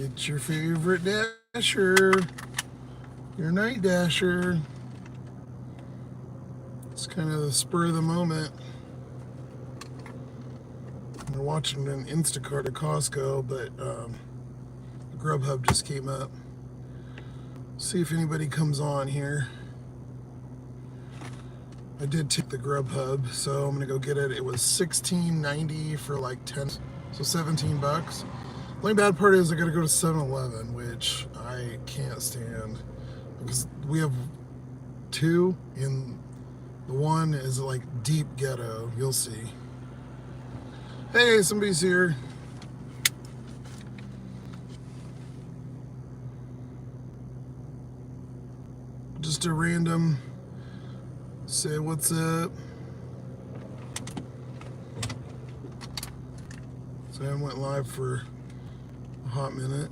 It's your favorite dasher, your night dasher. It's kind of the spur of the moment. We're watching an Instacart at Costco, but Grubhub just came up. See if anybody comes on here. I did take the Grubhub, so I'm gonna go get it. It was $16.90 for like 10, so 17 bucks. The only bad part is I gotta go to 7-Eleven, which I can't stand because we have two, and the one is like deep ghetto. You'll see. Hey, somebody's here. Just a random say what's up. So I went live for a hot minute.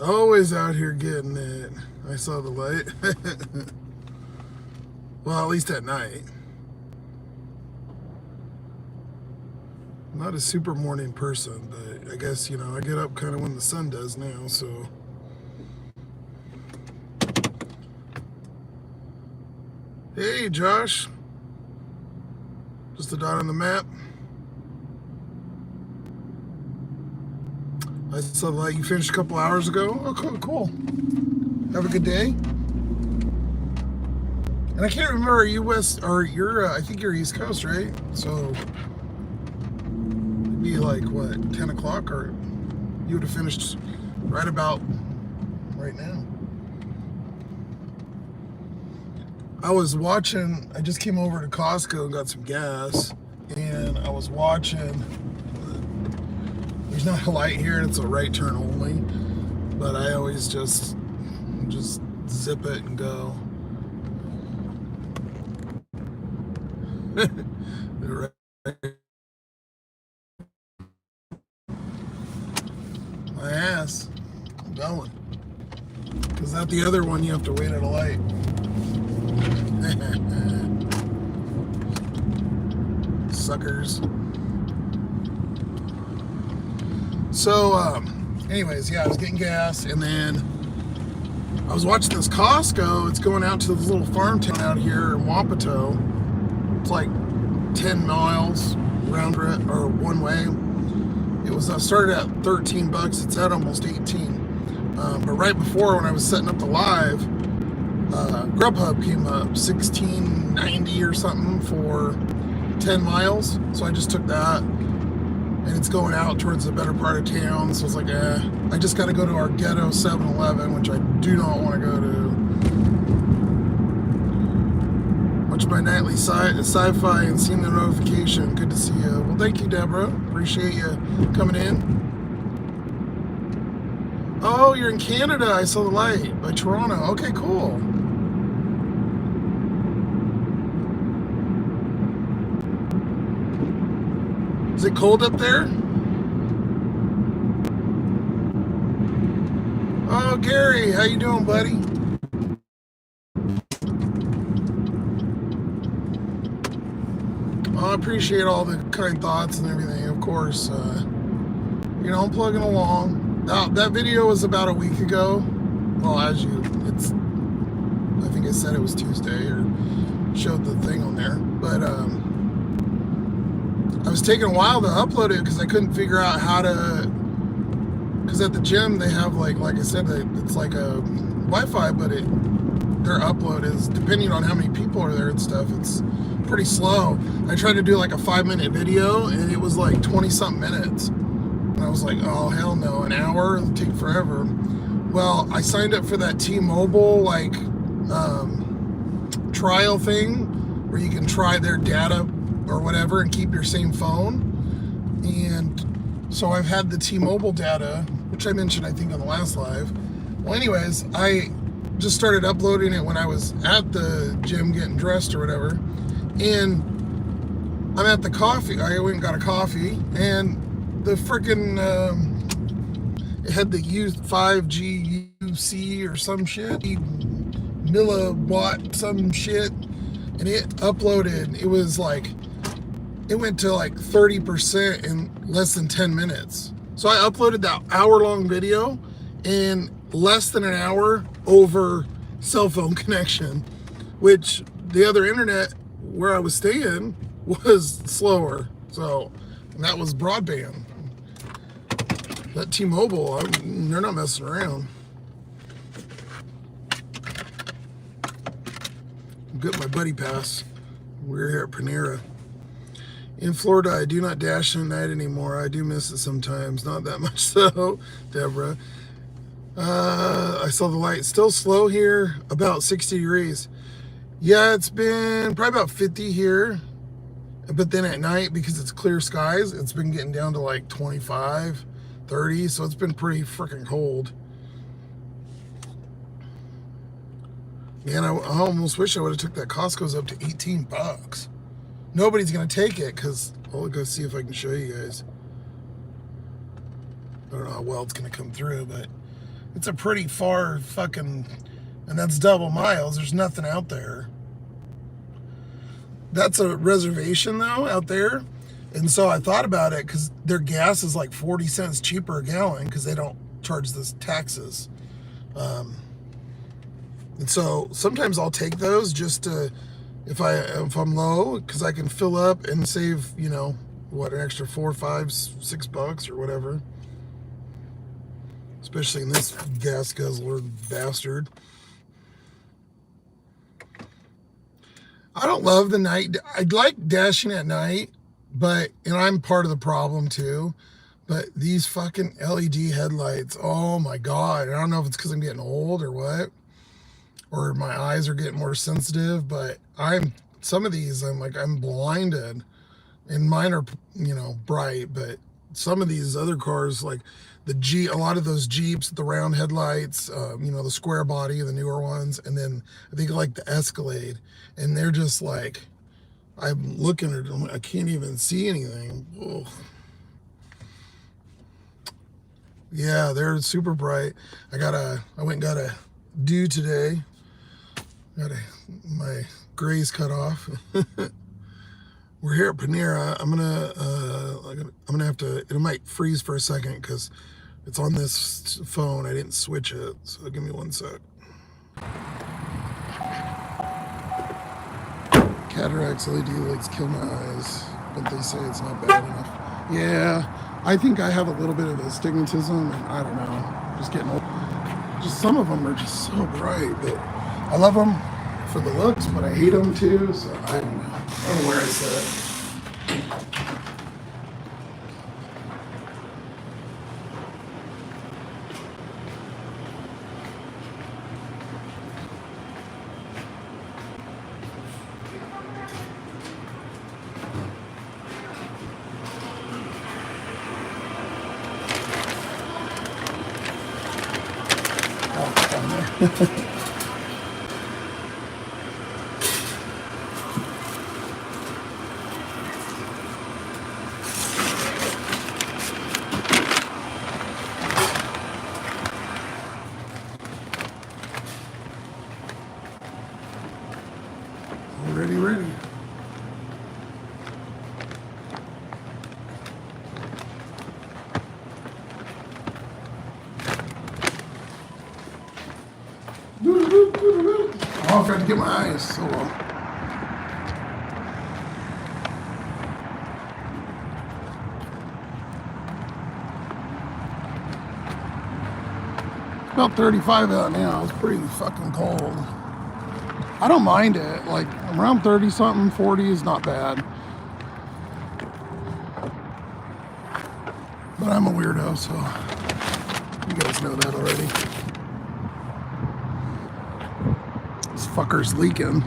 Always out here getting it. I saw the light. Well, at least at night. I'm not a super morning person, but I guess, you know, I get up kind of when the sun does now, so. Hey, Josh. Just a dot on the map. I saw the light you finished a couple hours ago. Oh, cool. Have a good day. And I can't remember, are you West, or you're, I think you're East Coast, right? So, it'd be like, what, 10 o'clock? Or you would have finished right about right now. I was watching, I just came over to Costco and got some gas, and I was watching, there's not a light here, and it's a right turn only, but I always just zip it and go. My ass, I'm going. Because at the other one, you have to wait at a light. Suckers. So, anyways, yeah, I was getting gas, and then I was watching this Costco. It's going out to this little farm town out here in Wapato. It's like 10 miles round trip, or one way. It was started at 13 bucks. It's at almost 18. But right before, when I was setting up the live, Grubhub came up $16.90 or something for 10 miles. So I just took that, and it's going out towards the better part of town. So it's like, I just got to go to our ghetto 7-Eleven, which I do not want to go to. Watch my nightly sci-fi and seen the notification. Good to see you. Well, thank you, Deborah. Appreciate you coming in. Oh, you're in Canada. I saw the light by Toronto. Okay, cool. Is it cold up there? Oh, Gary, how you doing, buddy? I appreciate all the kind thoughts and everything, of course. You know, I'm plugging along. That video was about a week ago. Well, I think I said it was Tuesday, or showed the thing on there. But I was taking a while to upload it because I couldn't figure out how to. Because at the gym they have like I said, it's like a Wi-Fi, but their upload is, depending on how many people are there and stuff, it's pretty slow. I tried to do like a 5-minute video, and it was like 20-something minutes. And I was like, oh, hell no, an hour? It'll take forever. Well, I signed up for that T-Mobile, like, trial thing, where you can try their data or whatever and keep your same phone. And so I've had the T-Mobile data, which I mentioned, I think, on the last live. Well, anyways, I just started uploading it when I was at the gym getting dressed or whatever. And I'm at the coffee. I went and got a coffee, and the freaking it had the 5G UC or some shit, milliwatt some shit, and it uploaded. It was like it went to like 30% in less than 10 minutes. So I uploaded that hour-long video in less than an hour over cell phone connection, which the other internet where I was staying was slower. So, and that was broadband. That T-Mobile, they're not messing around. Got my buddy pass. We're here at Panera. In Florida, I do not dash in the night anymore. I do miss it sometimes. Not that much so, Deborah. I saw the light. Still slow here, about 60 degrees. Yeah, it's been probably about 50 here. But then at night, because it's clear skies, it's been getting down to like 25, 30. So it's been pretty freaking cold. Man, I almost wish I would have took that Costco's up to 18 bucks. Nobody's going to take it because I'll go see if I can show you guys. I don't know how well it's going to come through, but it's a pretty far fucking, and that's double miles. There's nothing out there. That's a reservation though out there. And so I thought about it because their gas is like 40 cents cheaper a gallon because they don't charge the taxes. And so sometimes I'll take those just to, if I'm low, because I can fill up and save, you know, what, an extra $4, $5, $6 or whatever. Especially in this gas guzzler bastard. I don't love the night. I like dashing at night, but, and I'm part of the problem too. But these fucking LED headlights, oh my God. I don't know if it's because I'm getting old or what, or my eyes are getting more sensitive, but some of these, I'm blinded, and mine are, you know, bright, but some of these other cars, like a lot of those Jeeps, the round headlights, you know, the square body, the newer ones, and then I think like the Escalade, and they're just like, I'm looking at them, I can't even see anything. Ugh. Yeah, they're super bright. I went and got a dew today. Got my grays cut off. We're here at Panera. I'm gonna have to. It might freeze for a second because it's on this phone. I didn't switch it, so give me one sec. Cataracts, LED lights kill my eyes, but they say it's not bad enough. Yeah, I think I have a little bit of astigmatism, and I don't know. Just getting old. Just some of them are just so bright, but I love them for the looks, but I hate them too, so I don't know. I don't know where I said. Oh, down there. Ready. Oh, I forgot to get my eyes. So it's about 35 out now. It's pretty fucking cold. I don't mind it. Like around 30 something, 40 is not bad. But I'm a weirdo, so you guys know that already. This fucker's leaking.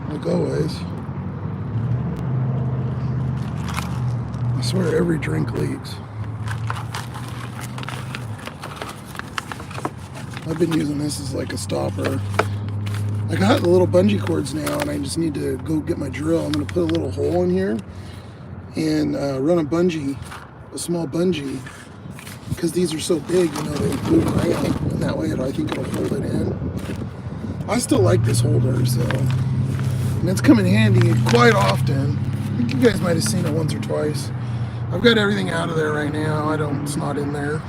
Like always. I swear every drink leaks. I've been using this as like a stopper. I got the little bungee cords now, and I just need to go get my drill. I'm going to put a little hole in here and run a small bungee, because these are so big, you know, they move around, and that way I think it'll hold it in. I still like this holder, so, and it's come in handy quite often. You guys might have seen it once or twice. I've got everything out of there right now. It's not in there.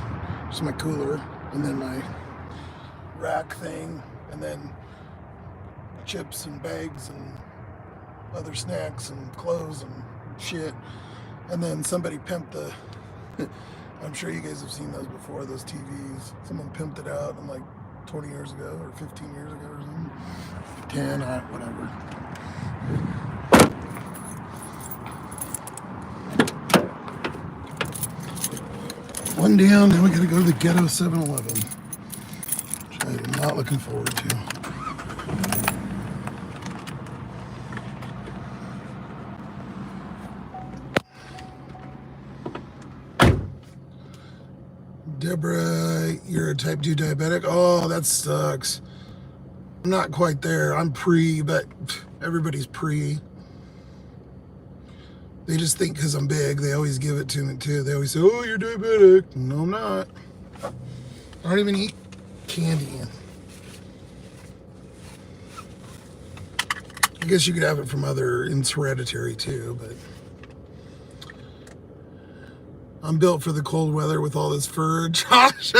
Just my cooler and then my rack thing and then chips and bags and other snacks and clothes and shit. And then somebody pimped the, I'm sure you guys have seen those before, those TVs. Someone pimped it out in like 20 years ago or 15 years ago or something. 10, whatever. One down, then we gotta go to the ghetto 7-Eleven, which I am not looking forward to. Deborah, you're a type 2 diabetic? Oh, that sucks. I'm not quite there. I'm pre, but everybody's pre. They just think because I'm big, they always give it to me too. They always say, oh, you're diabetic. No, I'm not. I don't even eat candy. I guess you could have it from it's hereditary too, but I'm built for the cold weather with all this fur, Josh.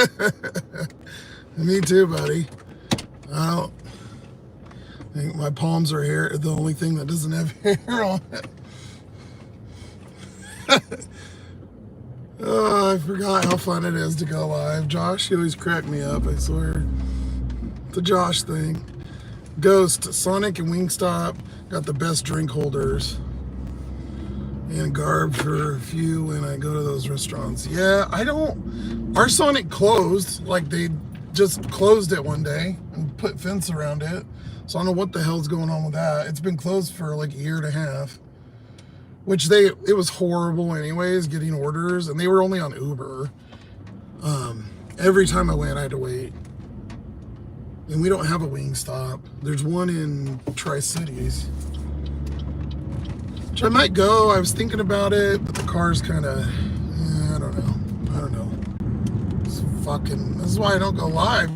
Me too, buddy. I think my palms are hair, the only thing that doesn't have hair on it. Oh, I forgot how fun it is to go live. Josh, you always crack me up, I swear. The Josh thing. Ghost, Sonic and Wingstop got the best drink holders. And Garb for a few when I go to those restaurants. Yeah, our Sonic closed. Like they just closed it one day and put fence around it. So I don't know what the hell's going on with that. It's been closed for like a year and a half. Which it was horrible anyways, getting orders, and they were only on Uber. Every time I went, I had to wait. And we don't have a Wingstop. There's one in Tri-Cities. Which I might go. I was thinking about it, but the car's kind of, I don't know. This is why I don't go live.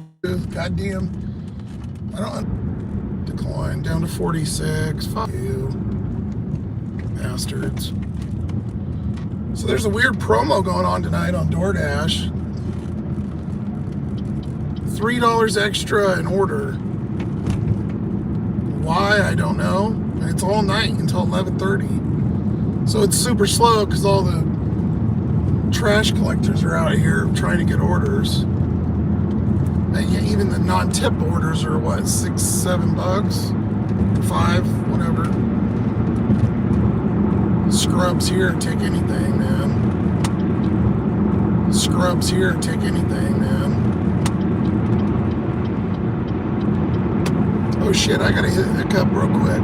Goddamn. I don't decline down to 46. Fuck you. Bastards. So there's a weird promo going on tonight on DoorDash. $3 extra in order. Why, I don't know. And it's all night until 11:30. So it's super slow because all the trash collectors are out here trying to get orders. And yet even the non-tip orders are what, $6, $7? $5, whatever. Scrubs here, take anything, man. Scrubs here, take anything, man. Oh shit, I gotta hit the cup real quick.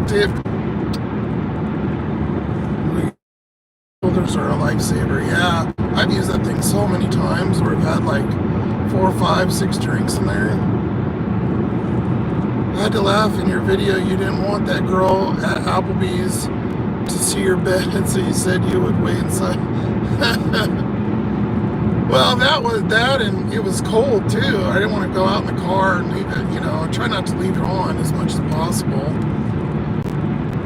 Holders are a lifesaver. Yeah, I've used that thing so many times where I've had like 4, 5, 6 drinks in there. I had to laugh in your video. You didn't want that girl at Applebee's to see your bed, and so you said you would wait inside. Well, that was that, and it was cold too. I didn't want to go out in the car and leave it, I try not to leave it on as much as possible.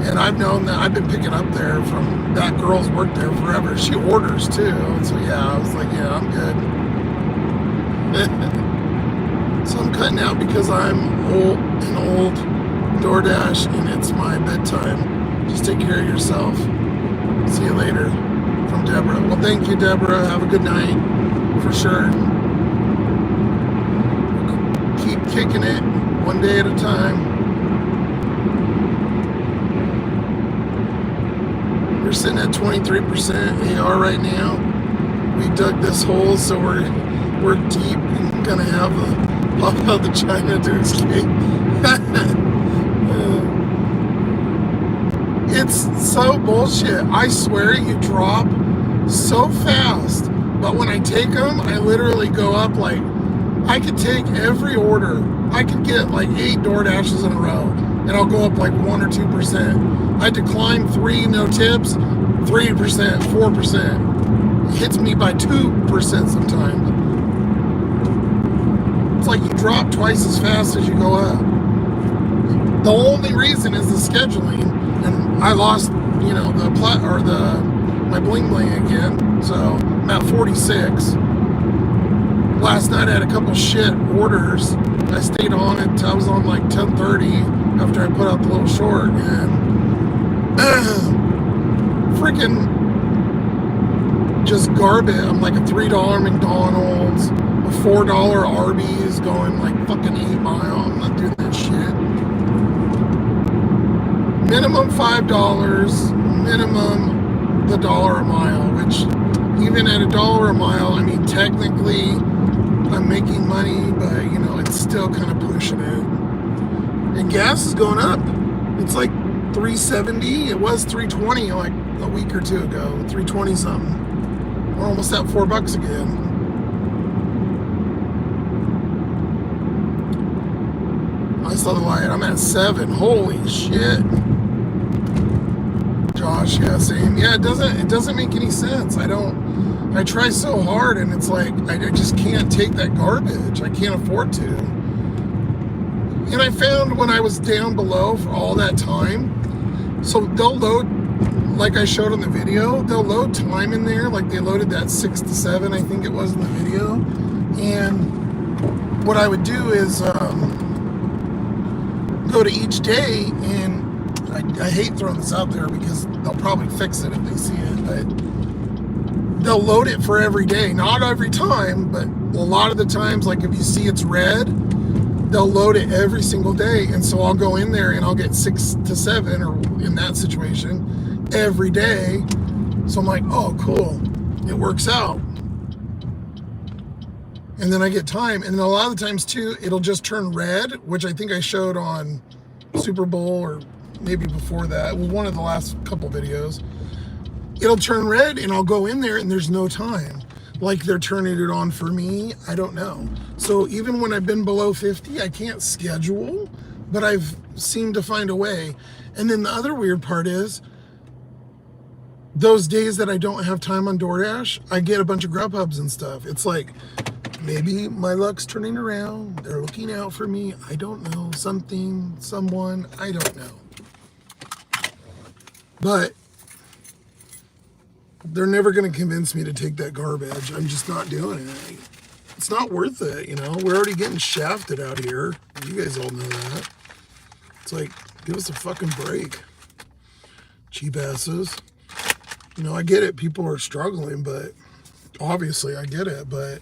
And I've known that I've been picking up there from that girl's worked there forever. She orders too, so yeah, I was like, yeah, I'm good. So I'm cutting out because I'm old DoorDash, and it's my bedtime. Just take care of yourself. See you later. From Deborah. Well, thank you, Deborah. Have a good night. For sure. Keep kicking it one day at a time. We're sitting at 23% AR right now. We dug this hole, so we're deep and gonna have a pop out the China to escape. It's so bullshit. I swear you drop so fast, but when I take them, I literally go up like, I could take every order. I could get like 8 DoorDashes in a row, and I'll go up like 1 or 2%. I decline 3, no tips, 3%, 4%. It hits me by 2% sometimes. It's like you drop twice as fast as you go up. The only reason is the scheduling. And I lost you know, my bling bling again. So I'm at 46. Last night I had a couple shit orders. I stayed on it till I was on like 10:30 after I put out the little short, and freaking just garbage. I'm like a $3 McDonald's, a $4 Arby's, going like fucking 8 mile. I'm not doing that shit. Minimum $5, minimum the $1 a mile, which even at $1 a mile, I mean, technically I'm making money, but you know, it's still kind of pushing it. And gas is going up. It's like $3.70. It was $3.20 like a week or two ago, $3.20 something. We're almost at $4 again. I saw the light. I'm at 7. Holy shit. Josh, yeah, same. Yeah, it doesn't make any sense. I try so hard, and it's like I just can't take that garbage. I can't afford to. And I found when I was down below for all that time, so they'll load, like I showed in the video, they'll load time in there. Like they loaded that 6 to 7, I think it was in the video. And what I would do is go to each day, and I hate throwing this out there because they'll probably fix it if they see it, but they'll load it for every day. Not every time, but a lot of the times, like if you see it's red, they'll load it every single day. And so I'll go in there and I'll get 6 to 7, or in that situation, every day. So I'm like, oh, cool. It works out. And then I get time. And then a lot of the times too, it'll just turn red, which I think I showed on Super Bowl or maybe before that. It was one of the last couple videos. It'll turn red and I'll go in there and there's no time. Like they're turning it on for me. I don't know. So even when I've been below 50, I can't schedule, but I've seemed to find a way. And then the other weird part is, those days that I don't have time on DoorDash, I get a bunch of Grubhubs and stuff. It's like, maybe my luck's turning around. They're looking out for me. I don't know. Something, someone, I don't know. But they're never going to convince me to take that garbage. I'm just not doing it. It's not worth it, you know? We're already getting shafted out here. You guys all know that. It's like, give us a fucking break. Cheap asses. You know, I get it. People are struggling, but obviously I get it, but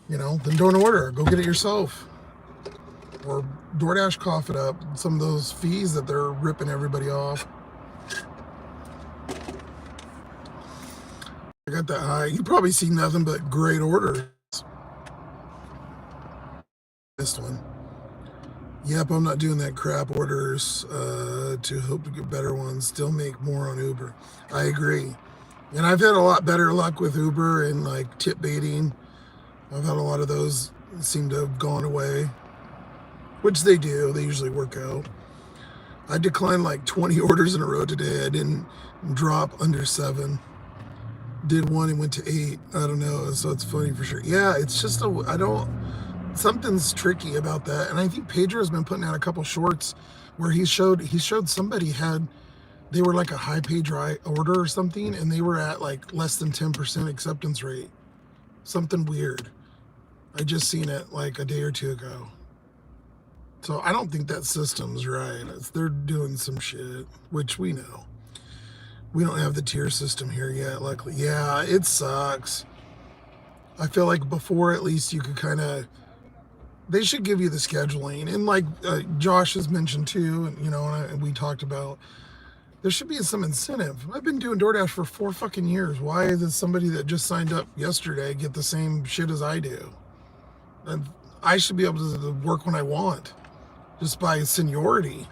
you know, then don't order. Go get it yourself. Or DoorDash cough it up. Some of those fees that they're ripping everybody off. I got that high. You probably see nothing but great orders. This one. Yep, I'm not doing that crap orders to hope to get better ones. Still make more on Uber. I agree. And I've had a lot better luck with Uber and like tip baiting. I've had a lot of those seem to have gone away, which they do. They usually work out. I declined like 20 orders in a row today. I didn't drop under 7. Did one and went to 8. I don't know. So it's funny for sure. Yeah, it's just something's tricky about that. And I think Pedro's been putting out a couple shorts where he showed somebody they were like a high page order or something, and they were at like less than 10% acceptance rate. Something weird. I just seen it like a day or two ago. So I don't think that system's right. They're doing some shit, which we know. We don't have the tier system here yet, luckily. Yeah, it sucks. I feel like before, at least you could they should give you the scheduling. And like Josh has mentioned too, and you know, and we talked about, there should be some incentive. I've been doing DoorDash for 4 fucking years. Why does somebody that just signed up yesterday get the same shit as I do? And I should be able to work when I want, just by seniority.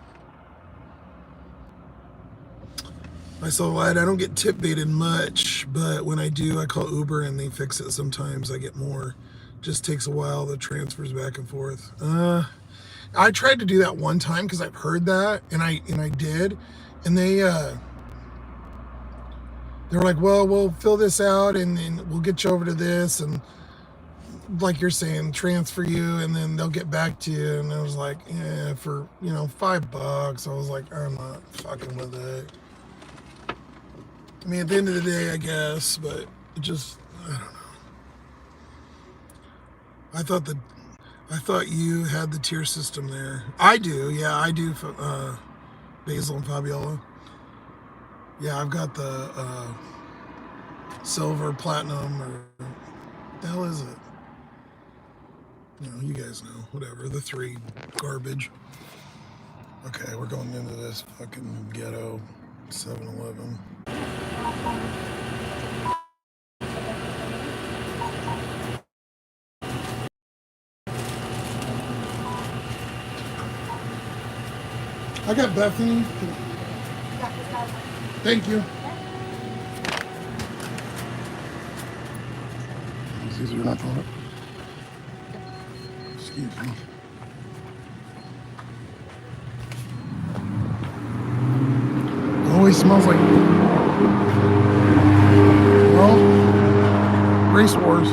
I saw the light. I don't get tip baited much, but when I do, I call Uber and they fix it sometimes. I get more. Just takes a while. The transfers back and forth. I tried to do that one time because I've heard that, and I did, and they were like, well, we'll fill this out and we'll get you over to this, and like you're saying, transfer you, and then they'll get back to you. And I was like, yeah, for, you know, $5. I was like, I'm not fucking with it. I mean, at the end of the day, I guess, but it just, I don't know. I thought you had the tier system there. I do, yeah, I do. Basil and Fabiola. Yeah, I've got the silver, platinum, or what the hell is it? You know, you guys know, whatever, the 3 garbage. Okay, we're going into this fucking ghetto 7-Eleven. I got Bethany. Thank you. These are not for it. Excuse me. It always smells like, well, Race Wars.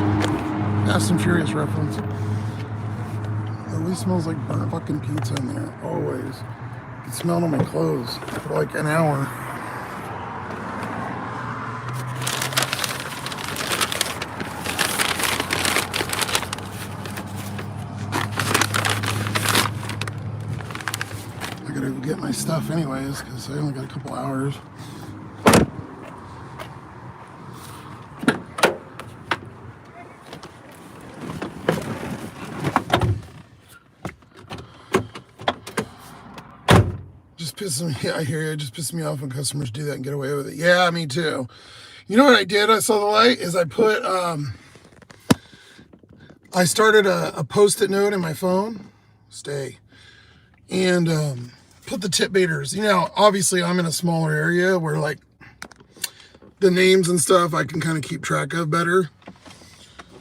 Fast and Furious reference. It always smells like burnt fucking pizza in there. Always. It smelled on my clothes for like an hour. I gotta go get my stuff anyways, because I only got a couple hours. I hear you. It just pisses me off when customers do that and get away with it. Yeah, me too. You know what I did? I saw the light is I put, I started a post-it note in my phone, stay, and put the tip baiters. You know, obviously I'm in a smaller area where like the names and stuff I can kind of keep track of better.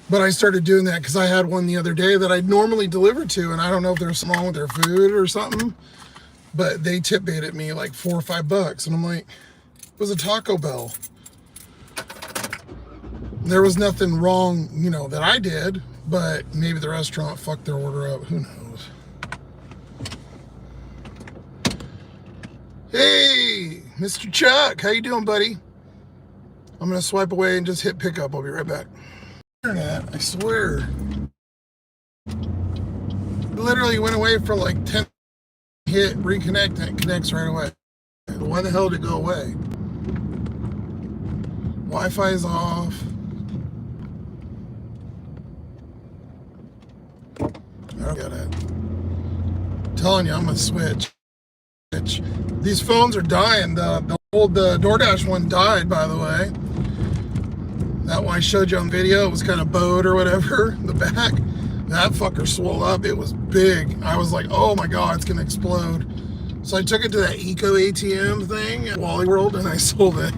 But I started doing that because I had one the other day that I'd normally deliver to, and I don't know if there's something wrong with their food or something. But they tip baited me like $4 or $5, and I'm like, it was a Taco Bell. There was nothing wrong, you know, that I did, but maybe the restaurant fucked their order up. Who knows? Hey, Mr. Chuck, how you doing, buddy? I'm gonna swipe away and just hit pickup. I'll be right back. Internet, I swear. It literally went away for like 10. Hit reconnect and it connects right away. Why the hell did it go away? Wi-Fi is off. I don't get it. I'm telling you, I'm gonna switch. These phones are dying. The old DoorDash one died, by the way. That one I showed you on video, it was kind of bowed or whatever, the back. That fucker swole up. It was big. I was like, oh my God, it's gonna explode. So I took it to that Eco ATM thing at Wally World and I sold it.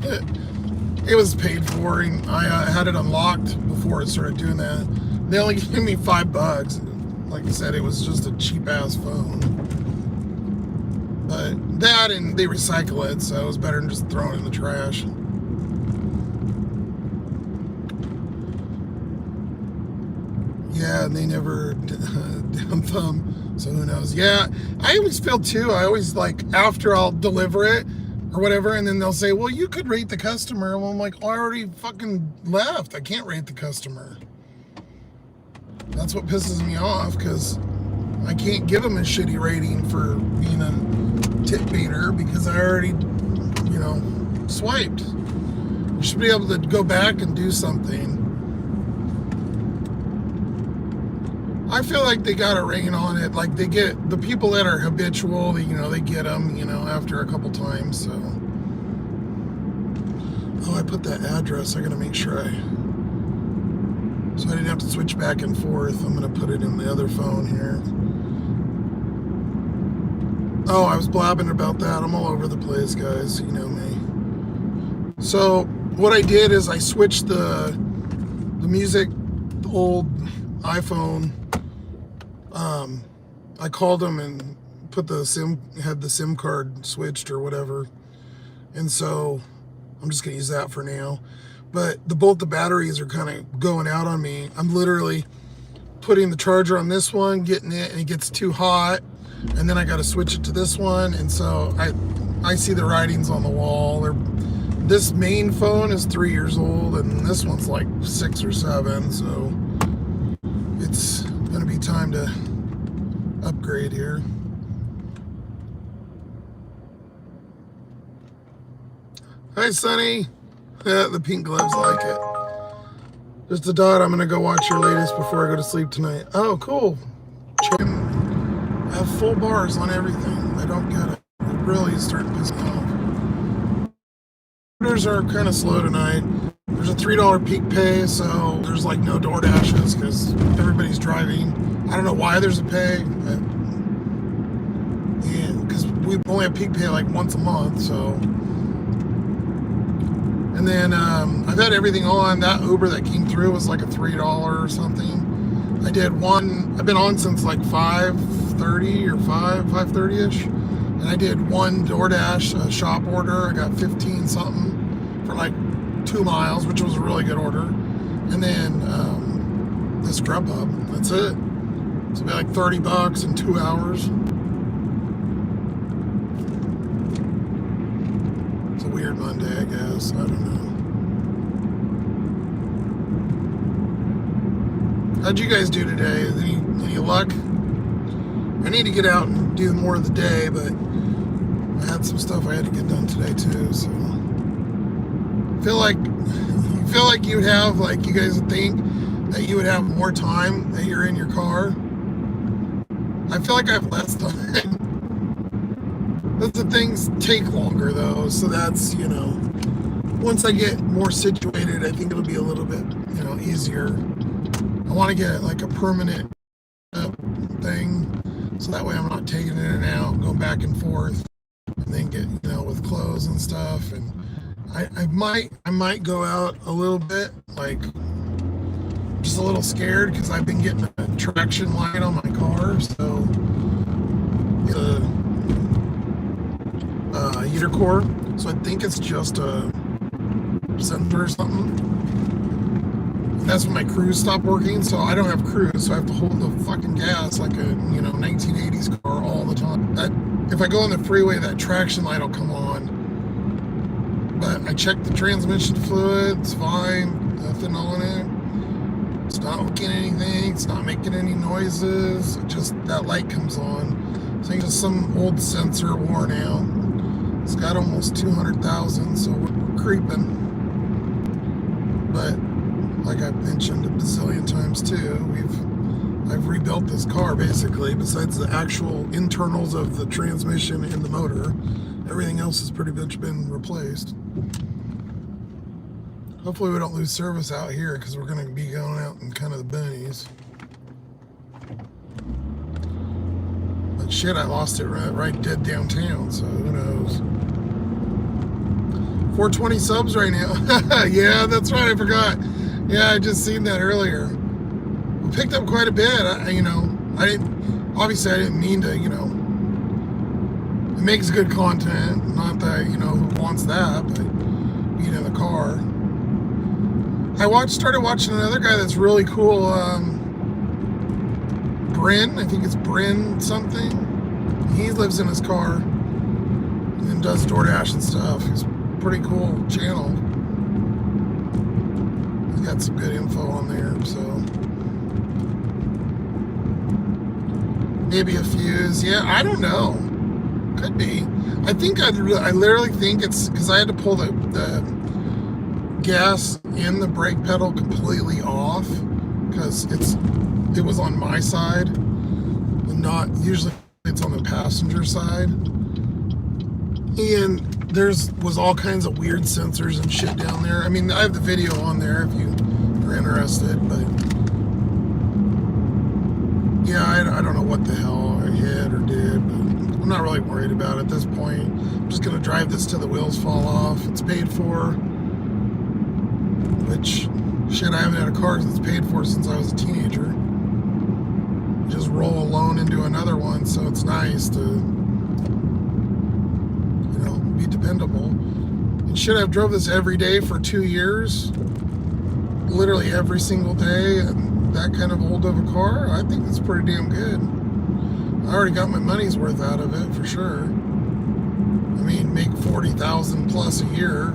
It was paid for, and I had it unlocked before it started doing that. They only gave me $5. Like I said, it was just a cheap ass phone. But that, and they recycle it, so it was better than just throwing it in the trash. Yeah, and they never down thumb, so who knows. Yeah, I always feel too, I always like, after I'll deliver it or whatever, and then they'll say, well, you could rate the customer. Well, I'm like, well, I already fucking left. I can't rate the customer. That's what pisses me off, because I can't give them a shitty rating for being a tip beater because I already, you know, swiped. You should be able to go back and do something. I feel like they got a rein on it. Like, they get the people that are habitual, you know, they get them, you know, after a couple times. So, oh, I put that address. I gotta make sure so I didn't have to switch back and forth. I'm gonna put it in the other phone here. Oh, I was blabbing about that. I'm all over the place, guys. You know me. So what I did is I switched the music, the old iPhone. I called them and put had the SIM card switched or whatever. And so I'm just gonna use that for now. But both the batteries are kind of going out on me. I'm literally, putting the charger on this one, getting it, and it gets too hot, and then I got to switch it to this one, and so I see the writings on the wall. This main phone is 3 years old, and this one's like 6 or 7, so it's gonna be time to upgrade here. Hi, Sonny. The pink gloves like it. Just a dot. I'm gonna go watch your latest before I go to sleep tonight. Oh, cool. I have full bars on everything. I don't get it. It really is starting to piss me off. Orders are kind of slow tonight. There's a $3 peak pay, so there's like no door dashes because everybody's driving. I don't know why there's a pay. Yeah, because we only have peak pay like once a month, so. And then I've had everything on. That Uber that came through was like a $3 or something. I did one. I've been on since like 5:30 or 5:30ish, and I did one DoorDash shop order. I got 15 something for like 2 miles, which was a really good order. And then this Grubhub. That's it. It's about like $30 in 2 hours. It's a weird Monday, I guess. I don't know. How'd you guys do today? Any luck? I need to get out and do more of the day, but I had some stuff I had to get done today too. So you feel like you'd have, like, you guys would think that you would have more time that you're in your car. I feel like I have less time. But the things take longer though, so that's, once I get more situated, I think it'll be a little bit, easier. I want to get like a permanent thing, so that way I'm not taking it in and out, going back and forth, and then get, with clothes and stuff. And I might go out a little bit, like, just a little scared because I've been getting a traction light on my car, so heater core, so I think it's just a sensor or something. And that's when my cruise stopped working, so I don't have cruise, so I have to hold the fucking gas like a 1980s car all the time. If I go on the freeway, that traction light will come on. But I checked the transmission fluid, it's fine, nothing on it. It's not looking anything, it's not making any noises, just that light comes on. I think it's some old sensor worn out. It's got almost 200,000, so we're creeping. But like I've mentioned a bazillion times too, I've rebuilt this car basically. Besides the actual internals of the transmission and the motor, everything else has pretty much been replaced. Hopefully we don't lose service out here because we're going to be going out in kind of the boonies. But shit, I lost it right dead downtown, so who knows. 420 subs right now. Yeah, that's right, I forgot. Yeah, I just seen that earlier. We picked up quite a bit. I didn't mean to, it makes good content. Not that, who wants that, but being in the car. I started watching another guy that's really cool, Bryn, I think it's Bryn something. He lives in his car and does DoorDash and stuff. He's a pretty cool channel. He's got some good info on there, so. Maybe a fuse, yeah, I don't know. Could be. I literally think it's because I had to pull the gas and the brake pedal completely off because it was on my side and not usually it's on the passenger side, and was all kinds of weird sensors and shit down there. I mean, I have the video on there if you are interested, but yeah, I don't know what the hell I hit or did, but I'm not really worried about it at this point. I'm just gonna drive this till the wheels fall off. It's paid for, which, shit, I haven't had a car that's paid for since I was a teenager. Just roll a loan into another one, so it's nice to, be dependable. And shit, I've drove this every day for 2 years, literally every single day, and that kind of old of a car, I think it's pretty damn good. I already got my money's worth out of it for sure. I mean, make 40,000 plus a year.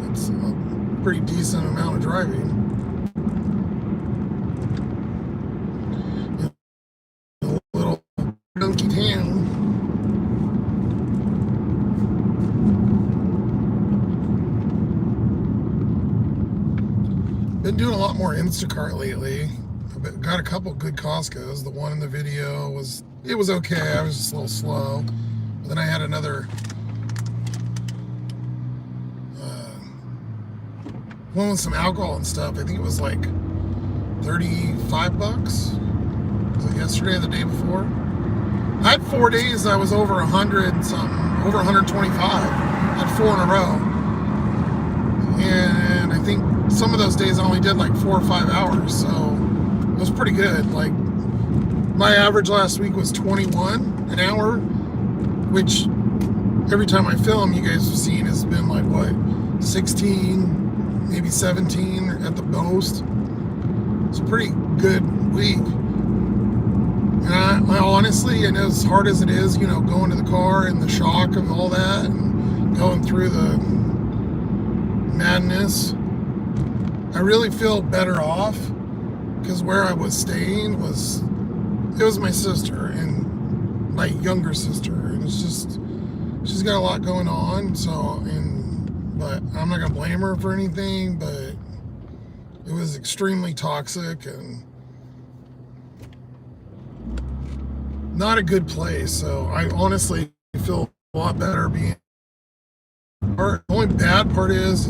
It's a pretty decent amount of driving. A little dunky town. Been doing a lot more Instacart lately. I've got a couple good Costco's. The one in the video was okay. I was just a little slow. But then I had another one with some alcohol and stuff. I think it was like 35 bucks. Was it yesterday or the day before? I had 4 days I was over 100 and something, over 125. I had 4 in a row. And I think some of those days I only did like 4 or 5 hours, so it was pretty good. Like, my average last week was 21 an hour, which every time I film, you guys have seen, has been like, what, 16, maybe 17 at the most. It's a pretty good week. And I honestly, and as hard as it is, you know, going to the car and the shock of all that and going through the madness, I really feel better off, because where I was staying it was my sister and my younger sister, and it's just, she's got a lot going on, so, but I'm not gonna blame her for anything, but it was extremely toxic and not a good place. So I honestly feel a lot better being. The only bad part is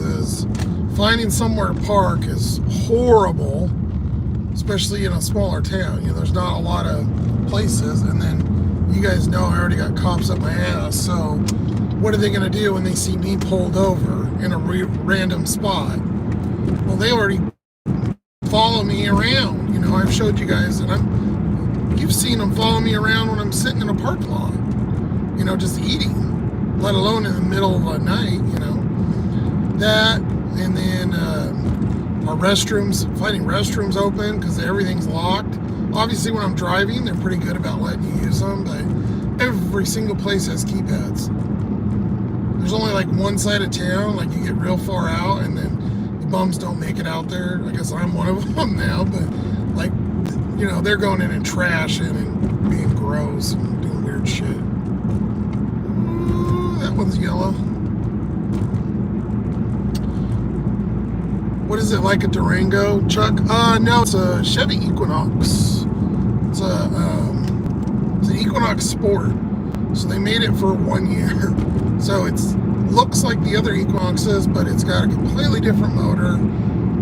finding somewhere to park is horrible, especially in a smaller town. You know, there's not a lot of places, and then you guys know I already got cops up my ass. So what are they going to do when they see me pulled over in a random spot? Well, they already follow me around. You know, I've showed you guys, and you've seen them follow me around when I'm sitting in a park lot, you know, just eating, let alone in the middle of the night, you know. That, and then our restrooms, finding restrooms open because everything's locked. Obviously, when I'm driving, they're pretty good about letting you use them, but every single place has keypads. There's only like one side of town, like you get real far out, and then the bums don't make it out there. I guess I'm one of them now, but like, you know, they're going in and trashing and being gross and doing weird shit. Ooh, that one's yellow. What is it, like a Durango, Chuck? No, it's a Chevy Equinox. It's an Equinox Sport. So they made it for 1 year. So it looks like the other Equinoxes, but it's got a completely different motor,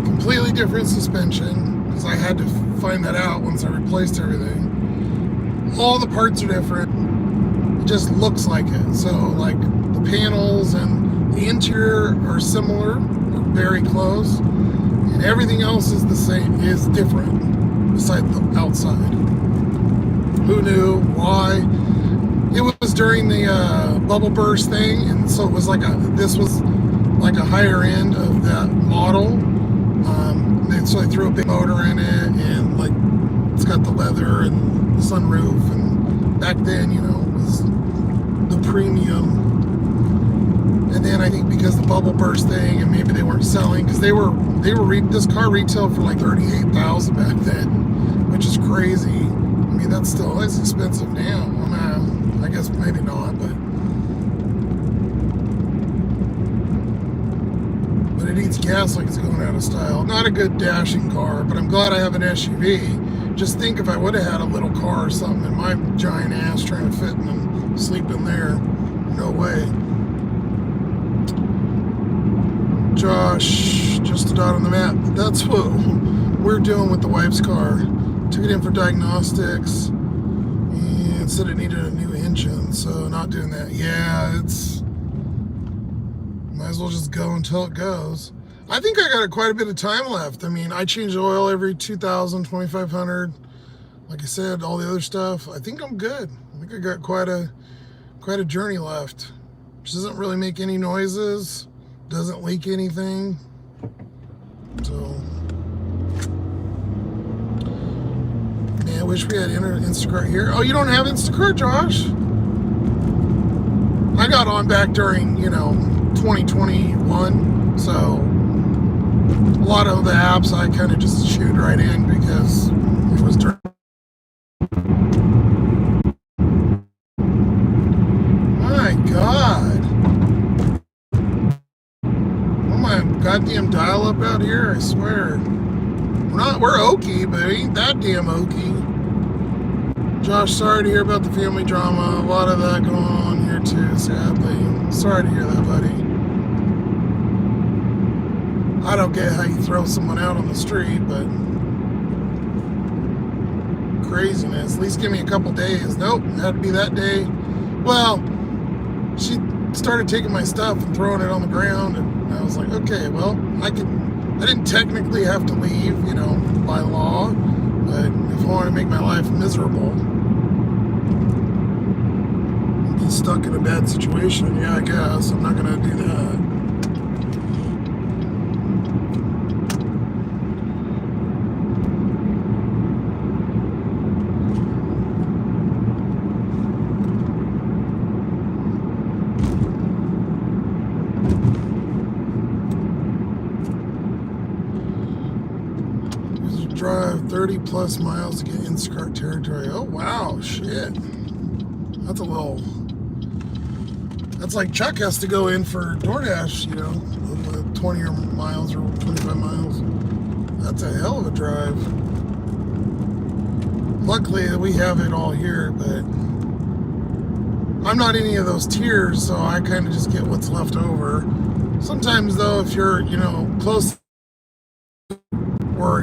completely different suspension, because I had to find that out once I replaced everything. All the parts are different. It just looks like it. So like the panels and the interior are similar, or very close, and everything else is the same, is different besides the outside. Who knew? Why? It was during the bubble burst thing, and so it was like this was like a higher end of that model. And so I threw a big motor in it, and like it's got the leather and the sunroof, and back then, you know, it was the premium. And then I think because the bubble burst thing, and maybe they weren't selling, because this car retailed for like $38,000 back then, which is crazy. I mean, that's expensive now. I guess maybe not, but it eats gas like it's going out of style. Not a good dashing car, but I'm glad I have an SUV. Just think if I would have had a little car or something and my giant ass trying to fit in and sleep in there, no way. Josh, just a dot on the map. That's what we're doing with the wife's car. Took it in for diagnostics and said it needed a new engine, so not doing that. Yeah, might as well just go until it goes. I think I got quite a bit of time left. I mean, I change the oil every 2,000, 2,500. Like I said, all the other stuff. I think I'm good. I think I got quite a journey left. Which doesn't really make any noises, doesn't leak anything. So I wish we had Instacart here. Oh, you don't have Instacart, Josh? I got on back during, 2021, so a lot of the apps I kind of just shoot right in because it was during. My God. Oh my goddamn dial-up out here, I swear. We're oaky, but it ain't that damn oaky. Josh, sorry to hear about the family drama. A lot of that going on here too, sadly. Sorry to hear that, buddy. I don't get how you throw someone out on the street, but craziness. At least give me a couple days. Nope, it had to be that day. Well, she started taking my stuff and throwing it on the ground, and I was like, okay, well, I didn't technically have to leave, by law, but if I want to make my life miserable, be stuck in a bad situation, yeah, I guess I'm not gonna do that. Drive 30 plus miles to get Instacart territory. Oh wow, shit. That's like Chuck has to go in for DoorDash, 20 or miles or 25 miles. That's a hell of a drive. Luckily we have it all here, but I'm not any of those tiers, so I kind of just get what's left over. Sometimes though, if you're, close, or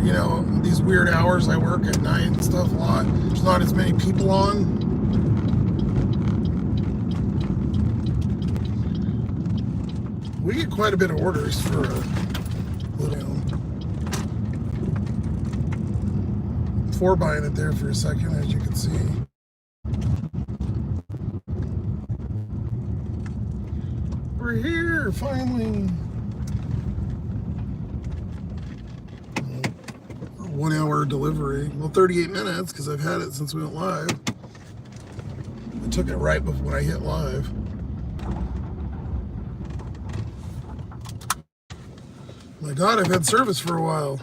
these weird hours I work at night and stuff a lot, there's not as many people on. We get quite a bit of orders for a little. Before buying it there for a second, as you can see. We're here finally. 1 hour delivery. Well, 38 minutes because I've had it since we went live. I took it right before when I hit live. My God, I've had service for a while.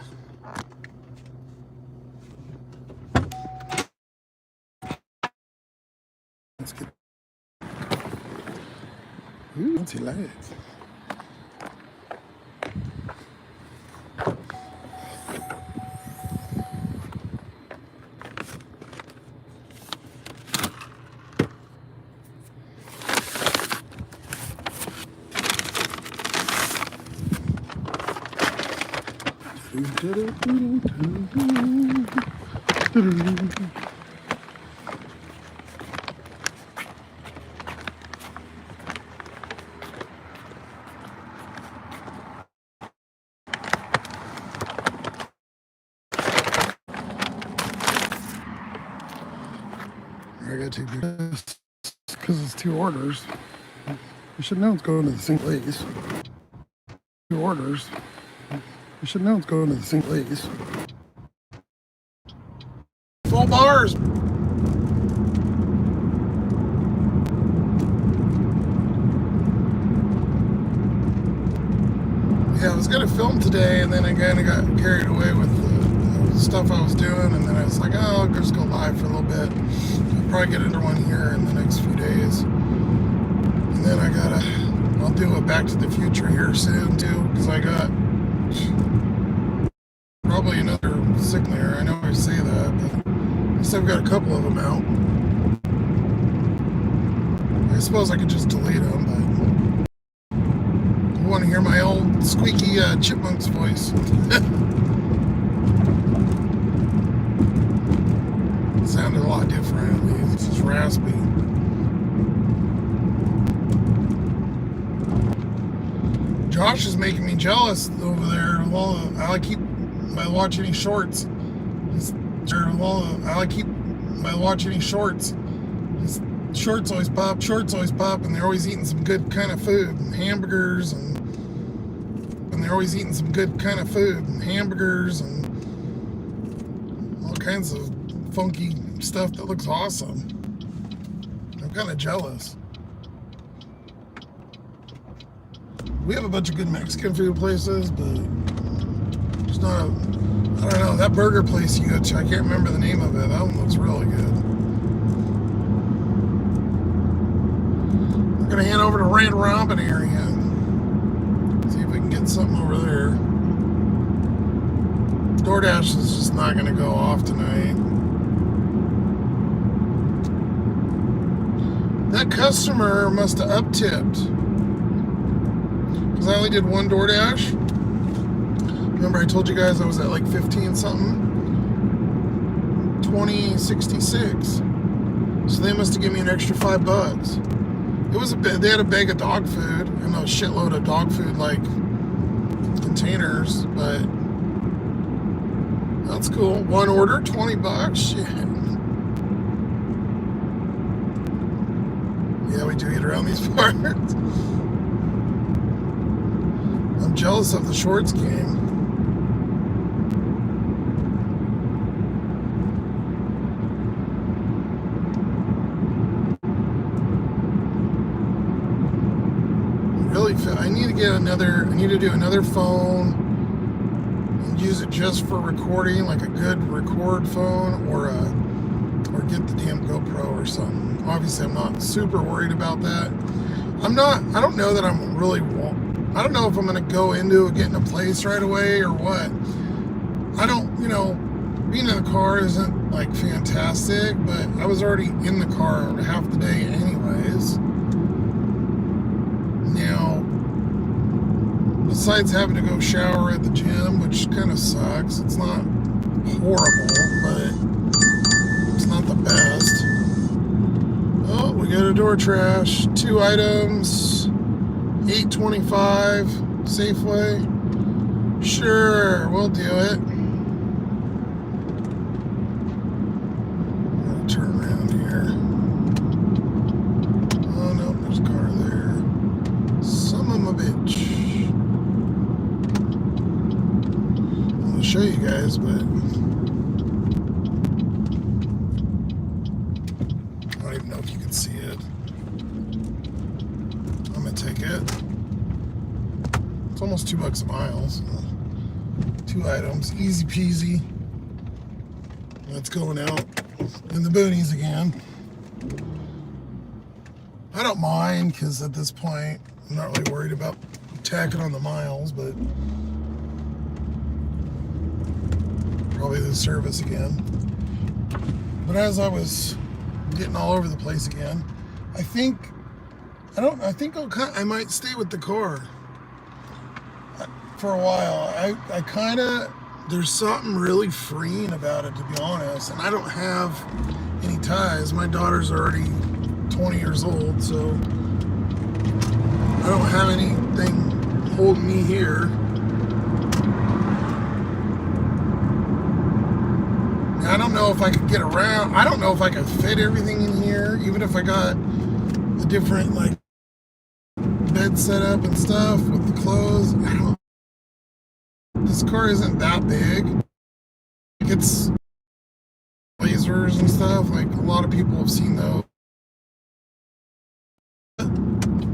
Let's get. Ooh, fancy lights. I gotta take this because it's 2 orders. You should know it's going to the same place. 2 orders. You should know it's going to the same place. Full bars. Yeah, I was gonna film today, and then I kind of got carried away with the stuff I was doing, and then I was like, oh, I'll just go live for a little bit. I'll probably get another one here in the next few days. And then I'll do a Back to the Future here soon too, because I got probably another signature. I know I say that, but at least I've got a couple of them out. I suppose I could just delete them, but you want to hear my old squeaky chipmunk's voice. It sounded a lot different, at least. It's just raspy. Josh is making me jealous over there. I keep by watching any shorts. I keep by watching any shorts. His shorts always pop, and they're always eating some good kind of food, and hamburgers, and they're always eating some good kind of food, and hamburgers, and all kinds of funky stuff that looks awesome. I'm kind of jealous. We have a bunch of good Mexican food places, but it's not a, I don't know, that burger place you go to, I can't remember the name of it. That one looks really good. We're going to head over to Red Robin area. See if we can get something over there. DoorDash is just not going to go off tonight. That customer must have up-tipped. Because I only did one DoorDash. Remember I told you guys I was at like 15 something? 20.66. So they must have given me an extra $5. It was they had a bag of dog food and a shitload of dog food like containers, but that's cool. One order, $20. Shit. Yeah, we do eat around these parts. I'm jealous of the shorts game. I need to get another, I need to do another phone and use it just for recording, like a good record phone, or get the damn GoPro or something. Obviously I'm not super worried about that. I don't know that I'm really, I don't know if I'm going to go into getting a place right away or what. I don't, you know, being in the car isn't like fantastic, but I was already in the car half the day anyways. Now, besides having to go shower at the gym, which kind of sucks, it's not horrible, but it's not the best. Oh, we got a door trash. 2 items, $8.25, Safeway. Sure, we'll do it. I'm gonna turn around here. Oh no, there's a car there. Son of a bitch. I'll show you guys, but I don't even know if you can see it. I'm gonna take it. It's almost $2 a mile. So 2 items, easy peasy. That's going out in the boonies again. I don't mind because at this point I'm not really worried about tacking on the miles, but probably the service again. But as I was getting all over the place again, I think I might stay with the car for a while. I kind of, there's something really freeing about it, to be honest. And I don't have any ties. My daughter's already 20 years old, so I don't have anything holding me here. I don't know if I could get around. I don't know if I could fit everything in here, even if I got a different like bed set up and stuff with the clothes. This car isn't that big. It's lasers and stuff. Like a lot of people have seen those.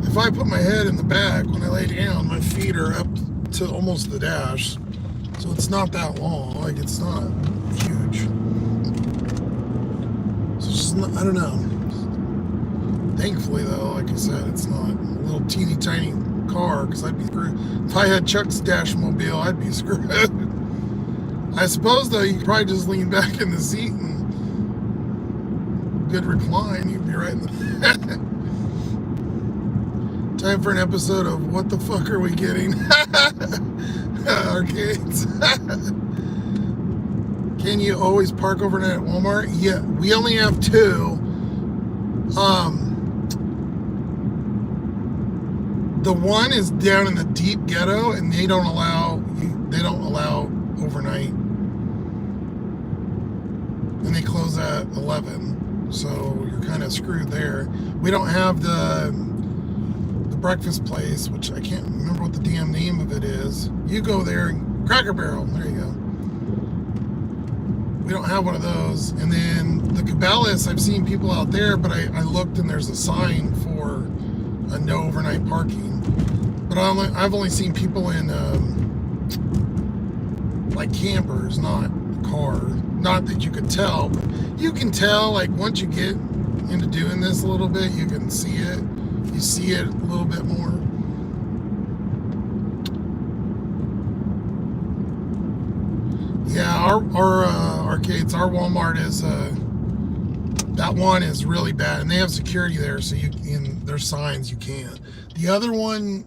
If I put my head in the back when I lay down, my feet are up to almost the dash. So it's not that long. Like it's not huge. So it's just not, I don't know. Thankfully though, like I said, it's not a little teeny tiny car, because I'd be screwed. If I had Chuck's Dashmobile, I'd be screwed. I suppose though, you could probably just lean back in the seat and good recline, you'd be right in the time for an episode of What the Fuck Are We Getting? Arcades. Can you always park overnight at Walmart? Yeah, we only have 2. The one is down in the deep ghetto, and they don't allow overnight, and they close at 11. So you're kind of screwed there. We don't have the breakfast place, which I can't remember what the damn name of it is. You go there, and Cracker Barrel. There you go. We don't have one of those. And then the Cabela's, I've seen people out there, but I looked and there's a sign for a no overnight parking. But I've only seen people in like campers, not car. Not that you could tell, but you can tell, like once you get into doing this a little bit, you can see it. You see it a little bit more. Yeah, our arcades, our Walmart is that one is really bad, and they have security there, so there's signs you can't. The other one,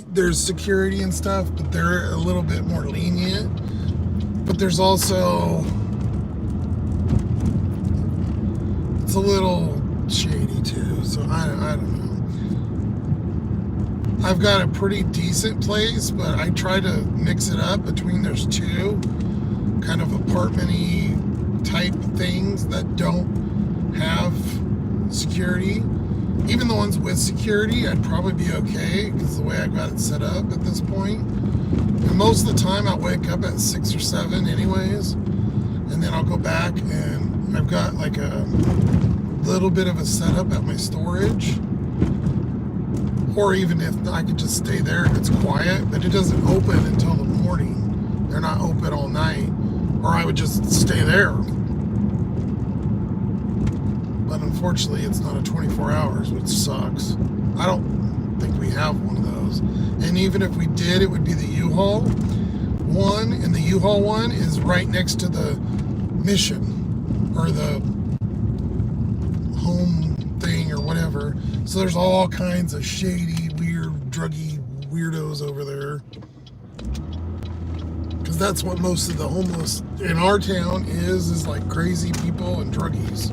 there's security and stuff, but they're a little bit more lenient. But there's also, it's a little shady too, so I don't know. I've got a pretty decent place, but I try to mix it up between, there's two kind of apartment-y type things that don't have security. Even the ones with security, I'd probably be okay because the way I got it set up at this point. And most of the time I'll wake up at 6 or 7 anyways, and then I'll go back and I've got like a little bit of a setup at my storage. Or even if I could just stay there and it's quiet, but it doesn't open until the morning. They're not open all night. Or I would just stay there. But unfortunately, it's not a 24 hours, which sucks. I don't think we have one of those. And even if we did, it would be the U-Haul one. And the U-Haul one is right next to the Mission or the home thing or whatever. So there's all kinds of shady, weird, druggy weirdos over there. Because that's what most of the homeless in our town is like crazy people and druggies.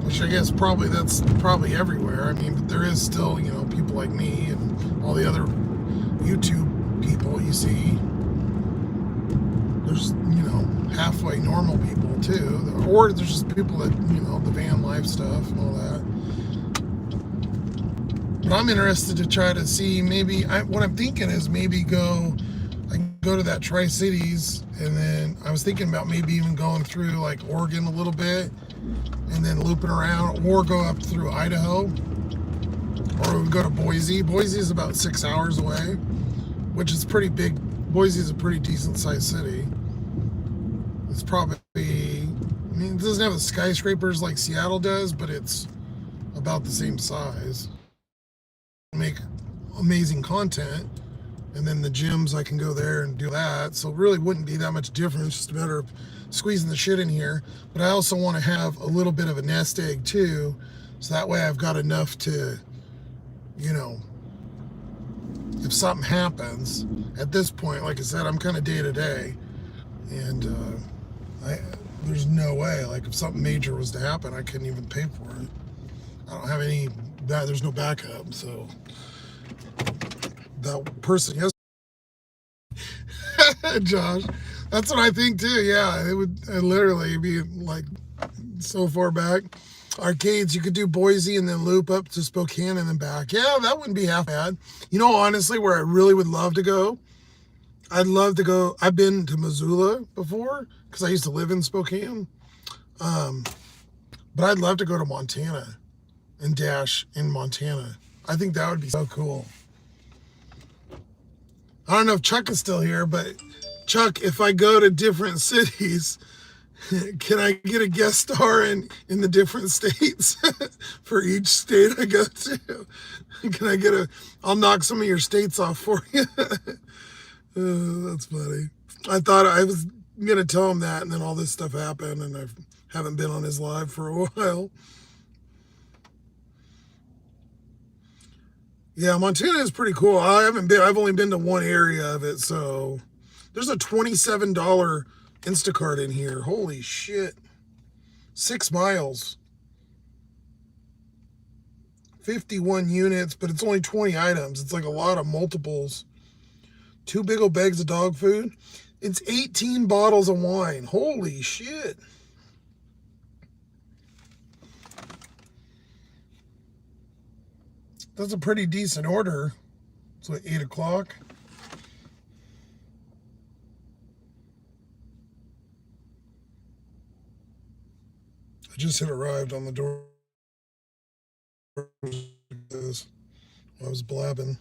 Which I guess that's probably everywhere. I mean, but there is still, people like me and all the other YouTube people you see. There's, halfway normal people too. Or there's just people that, the van life stuff and all that. But I'm interested to try to see what I'm thinking is I can go to that Tri-Cities, and then I was thinking about maybe even going through like Oregon a little bit and then looping around, or go up through Idaho, or we go to Boise. Boise is about 6 hours away, which is pretty big. Boise is a pretty decent sized city. It's probably, it doesn't have the skyscrapers like Seattle does, but it's about the same size. Make amazing content, and then the gyms, I can go there and do that, so it really wouldn't be that much difference. It's just a matter of squeezing the shit in here. But I also want to have a little bit of a nest egg too, so that way I've got enough to, if something happens. At this point, like I said, I'm kind of day to day, and there's no way, like if something major was to happen, I couldn't even pay for it. I don't have there's no backup. So that person, yes, Josh, that's what I think too. Yeah, it would literally be like so far back. Arcades, you could do Boise and then loop up to Spokane and then back. Yeah, that wouldn't be half bad. Honestly, where I really would love to go, I'd love to go. I've been to Missoula before because I used to live in Spokane. But I'd love to go to Montana and dash in Montana. I think that would be so cool. I don't know if Chuck is still here, but Chuck, if I go to different cities, can I get a guest star in the different states for each state I go to? Can I I'll knock some of your states off for you. That's funny. I thought I was going to tell him that, and then all this stuff happened, and I haven't been on his live for a while. Yeah, Montana is pretty cool. I've only been to one area of it, so there's a $27 Instacart in here. Holy shit. 6 miles. 51 units, but it's only 20 items. It's like a lot of multiples. 2 big old bags of dog food. It's 18 bottles of wine. Holy shit. That's a pretty decent order. It's like 8 o'clock. I just hit arrived on the door. I was blabbing.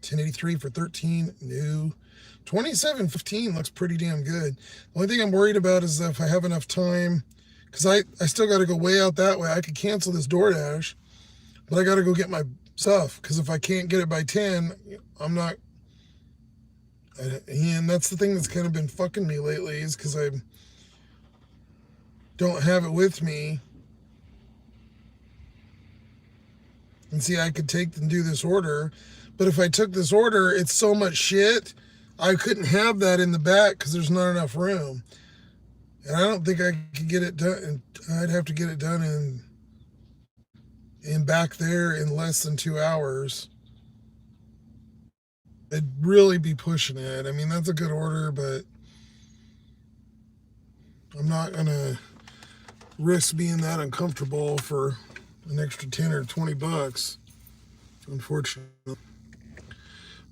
1083 for 13, new. 2715 looks pretty damn good. The only thing I'm worried about is if I have enough time, because I still got to go way out that way. I could cancel this DoorDash, but I got to go get my stuff, because if I can't get it by 10, I'm not. And that's the thing that's kind of been fucking me lately, is because I don't have it with me. And see, I could take and do this order, but if I took this order, it's so much shit, I couldn't have that in the back because there's not enough room. And I don't think I could get it done. I'd have to get it done in back there in less than 2 hours. I'd really be pushing it. I mean, that's a good order, but I'm not going to risk being that uncomfortable for an extra 10 or 20 bucks, unfortunately.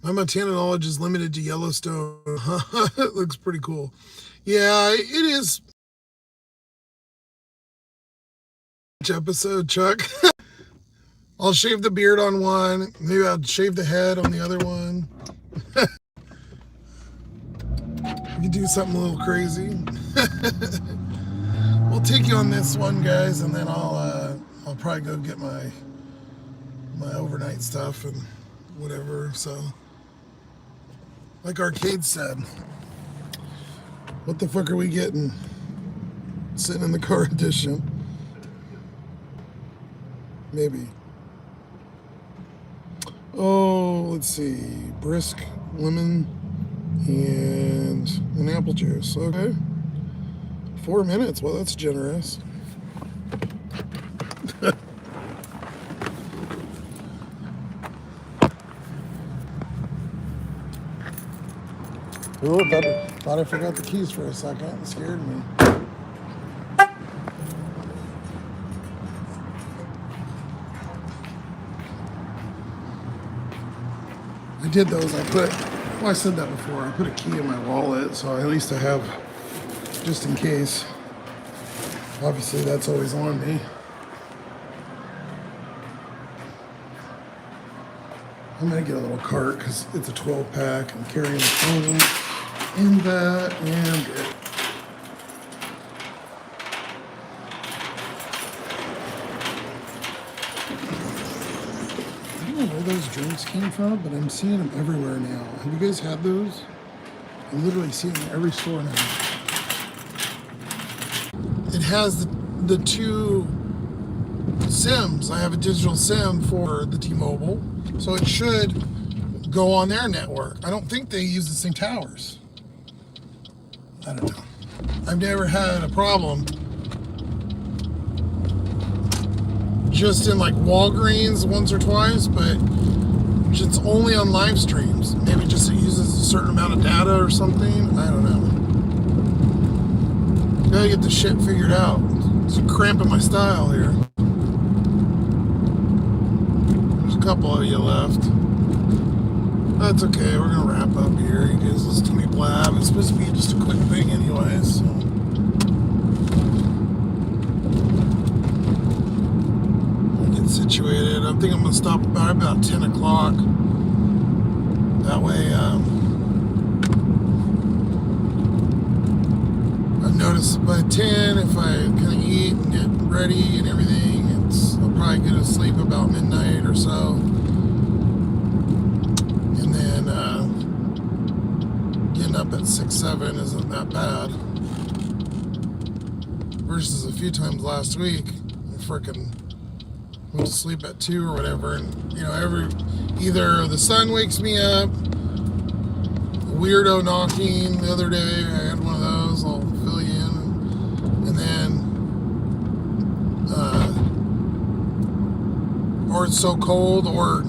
My Montana knowledge is limited to Yellowstone. It looks pretty cool. Yeah, it is. Which episode, Chuck? I'll shave the beard on one. Maybe I'll shave the head on the other one. We could do something a little crazy. We'll take you on this one, guys, and then I'll probably go get my overnight stuff and whatever. So, like Arcade said, what the fuck are we getting? Sitting in the car edition. Maybe. Oh, let's see. Brisk lemon and an apple juice. Okay. 4 minutes. Well, that's generous. Oh, thought I forgot the keys for a second. It scared me. I did those. I said that before. I put a key in my wallet, so at least I have, just in case. Obviously, that's always on me. I'm going to get a little cart because it's a 12-pack. I'm carrying the phone in that, and I don't know where those drinks came from, but I'm seeing them everywhere now. Have you guys had those? I literally see them in every store now. It has the two SIMs. I have a digital SIM for the T-Mobile, so it should go on their network. I don't think they use the same towers. I don't know. I've never had a problem just in like Walgreens once or twice, but it's only on live streams. Maybe just it uses a certain amount of data or something. I don't know. Gotta get the shit figured out. It's cramping my style here. There's a couple of you left. That's okay, we're gonna wrap up here. You guys listen to me blab. It's supposed to be just a quick thing anyways, so. Get situated. I think I'm gonna stop by about 10 o'clock. That way, I've noticed by 10, if I kind of eat and get ready and everything, I'll probably get to sleep about midnight or so. Up at 6, 7 isn't that bad. Versus a few times last week, I frickin' went to sleep at 2 or whatever, and either the sun wakes me up, a weirdo knocking the other day, I had one of those, I'll fill you in, and then or it's so cold, or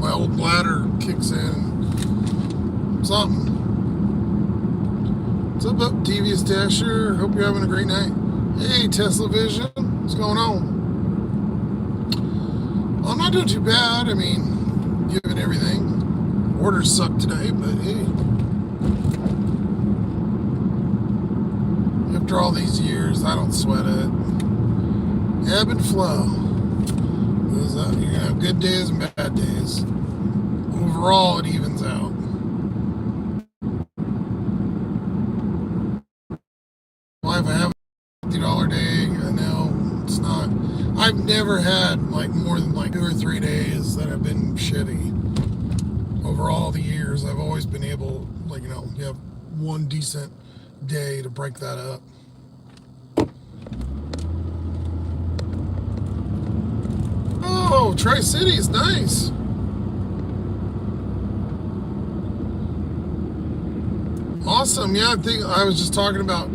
my old bladder kicks in, something. What's up, Devious Dasher? Hope you're having a great night. Hey, Tesla Vision. What's going on? I'm not doing too bad. I mean, given everything. Orders suck today, but hey. after all these years, I don't sweat it. Ebb and flow. You're going to have good days and bad days. Overall, it evens out. Well, if I have a $50 day, I know it's not. I've never had like more than like 2 or 3 days that have been shitty. Over all the years, I've always been able, like, you have one decent day to break that up. Oh, Tri-Cities, nice. Awesome. Yeah, I think I was just talking about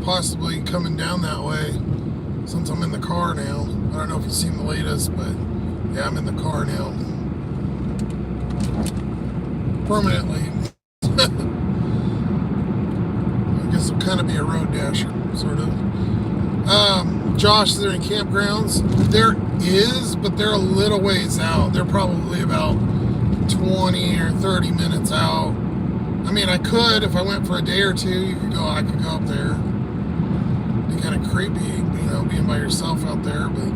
possibly coming down that way since I'm in the car now. I don't know if you've seen the latest, but yeah, I'm in the car now. Permanently. I guess I'll kind of be a road dasher, sort of. Josh, is there any campgrounds? There is, but they're a little ways out. They're probably about 20 or 30 minutes out. I mean, I could, if I went for a day or two, I could go up there. It'd be kind of creepy, being by yourself out there, but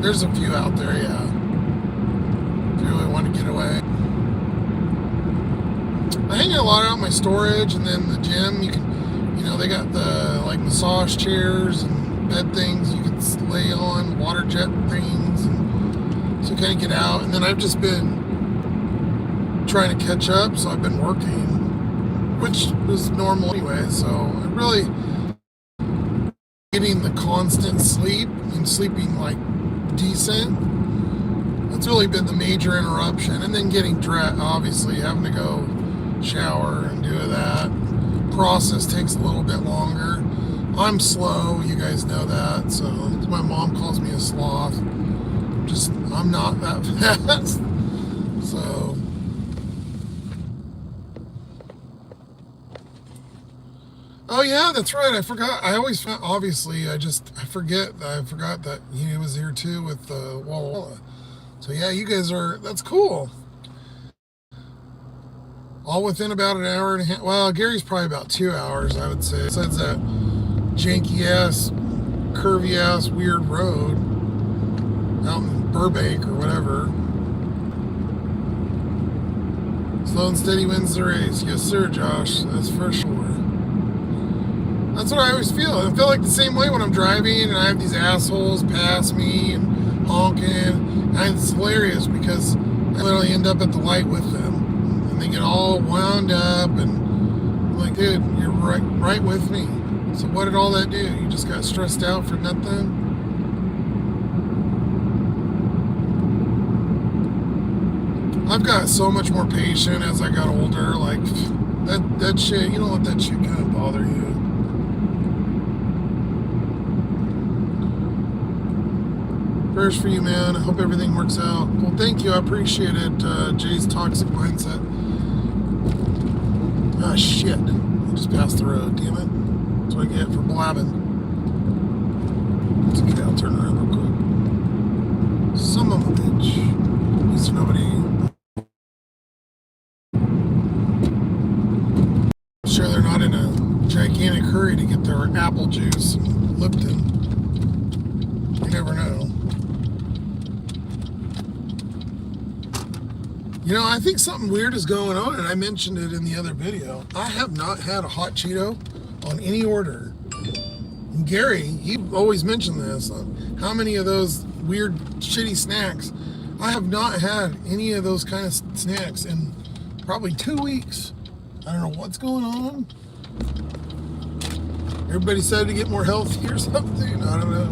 there's a few out there, yeah. If you really want to get away. I hang a lot out in my storage, and then the gym, you can, they got the, like, massage chairs and bed things you can lay on, water jet things, and so you kind of get out. And then I've just been trying to catch up, so I've been working, which was normal anyway, so I really getting the constant sleep and sleeping like decent. That's really been the major interruption. And then getting dressed, obviously having to go shower and do that process takes a little bit longer. I'm slow, you guys know that, so my mom calls me a sloth. I'm not that fast. So oh yeah, that's right. I forgot. I always, obviously, I forgot that he was here too with Walla Walla. So yeah, you guys that's cool. All within about an hour and a half. Well, Gary's probably about 2 hours, I would say. Besides that janky ass, curvy ass, weird road out in Burbank or whatever. Slow and steady wins the race. Yes, sir, Josh. That's for sure. That's what I always feel. I feel like the same way when I'm driving and I have these assholes pass me and honking. And it's hilarious because I literally end up at the light with them. And they get all wound up and I'm like, dude, you're right with me. So what did all that do? You just got stressed out for nothing? I've got so much more patient as I got older. Like, that shit, you don't let that shit kind of bother you. Prayers for you, man. I hope everything works out. Well, thank you. I appreciate it. Jay's Toxic Mindset. Ah, shit. I just passed the road. Damn it. That's what I get for blabbing. Let's get out. Turn around real quick. Son of a bitch. At least nobody. I'm sure they're not in a gigantic hurry to get their apple juice and Lipton. You never know. I think something weird is going on, and I mentioned it in the other video. I have not had a hot Cheeto on any order. And Gary, he always mentioned this. How many of those weird, shitty snacks? I have not had any of those kind of snacks in probably 2 weeks. I don't know what's going on. Everybody decided to get more healthy or something. I don't know.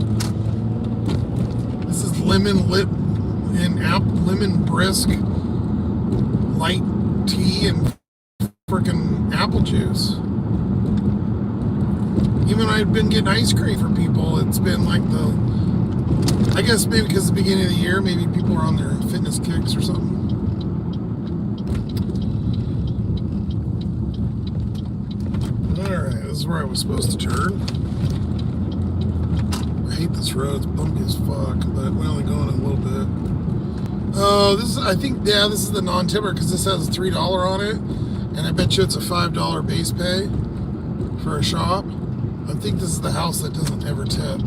This is lemon lip and lemon brisk light tea and freaking apple juice. Even I've been getting ice cream from people. It's been like I guess maybe because it's the beginning of the year, maybe people are on their fitness kicks or something. Alright, this is where I was supposed to turn. I hate this road, it's bumpy as fuck, but we're only going a little bit. Oh, this is the non-timber because this has a $3 on it, and I bet you it's a $5 base pay for a shop. I think this is the house that doesn't ever tip.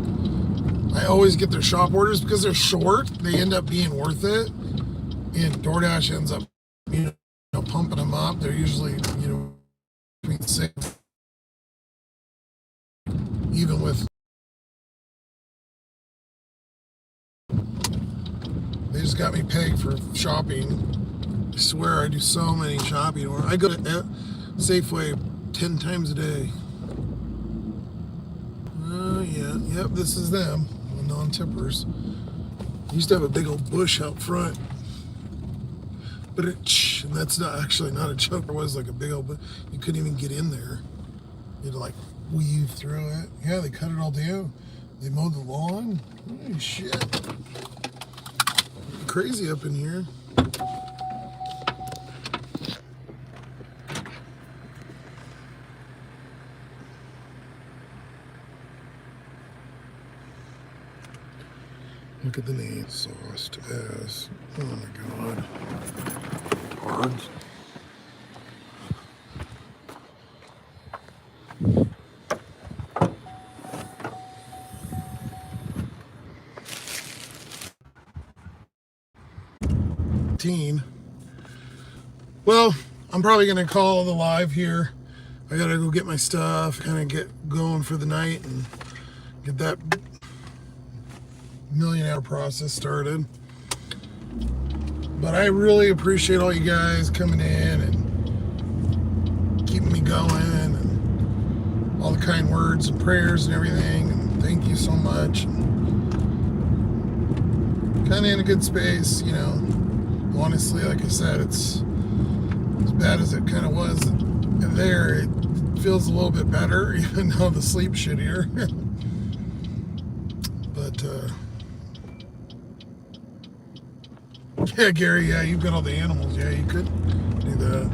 I always get their shop orders because they're short. They end up being worth it. And DoorDash ends up, pumping them up. They're usually, between 6, even with. They just got me pegged for shopping. I swear I do so many shopping. I go to Safeway 10 times a day. Yeah, yep, this is them, the non-tippers. Used to have a big old bush out front. But that's not a joke. It was like a big old bush. You couldn't even get in there. You had to like weave through it. Yeah, they cut it all down. They mowed the lawn. Holy shit. Crazy up in here. Look at the name, Sauced as. Oh my God. Hard. Well, I'm probably gonna call the live here. I gotta go get my stuff, kind of get going for the night and get that million-hour process started. But I really appreciate all you guys coming in and keeping me going and all the kind words and prayers and everything. And thank you so much. Kind of in a good space, Honestly, like I said, it's as bad as it kind of was there. It feels a little bit better, even though the sleep's shittier. But yeah, Gary, yeah, you've got all the animals. Yeah, you could do that.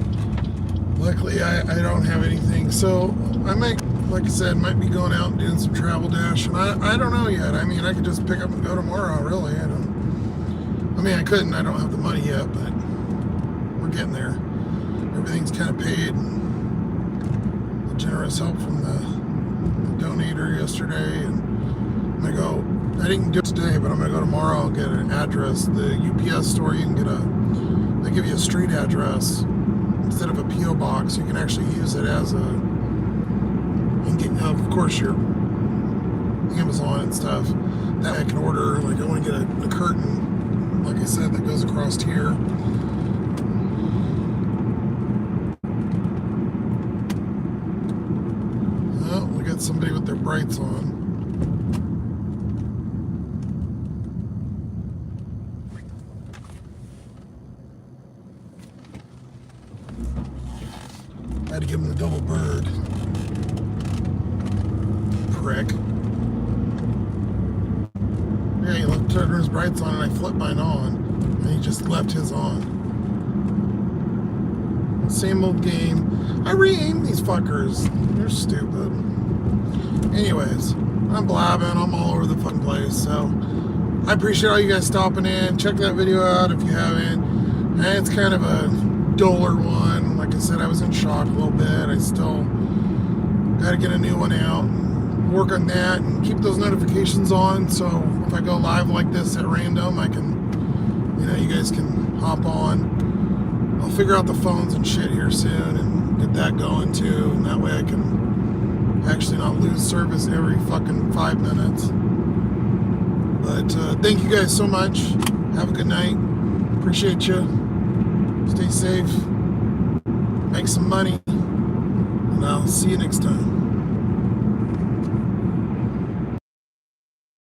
Luckily, I don't have anything. So I might, like I said, might be going out and doing some travel dash. And I don't know yet. I mean, I could just pick up and go tomorrow, really. I couldn't. I don't have the money yet, but we're getting there. Everything's kind of paid. And the generous help from the donator yesterday. And I didn't do it today, but I'm going to go tomorrow. I'll get an address. The UPS store, you can get they give you a street address instead of a P.O. box. You can actually use it as of course, your Amazon and stuff. That I can order. Like, I want to get a curtain, like I said, that goes across here. Oh, we got somebody with their brights on. I had to give him the double bird. Prick. Yeah, he turned his brights on and I flipped mine on. And he just left his on. Same old game. I re-aim these fuckers. They're stupid. Anyways, I'm blabbing. I'm all over the fucking place. So, I appreciate all you guys stopping in. Check that video out if you haven't. And it's kind of a duller one. Like I said, I was in shock a little bit. I still got to get a new one out. Work on that and keep those notifications on, so if I go live like this at random, I can, you guys can hop on. I'll figure out the phones and shit here soon and get that going too, and that way I can actually not lose service every fucking 5 minutes. But thank you guys so much. Have a good night. Appreciate you. Stay safe. Make some money. And I'll see you next time.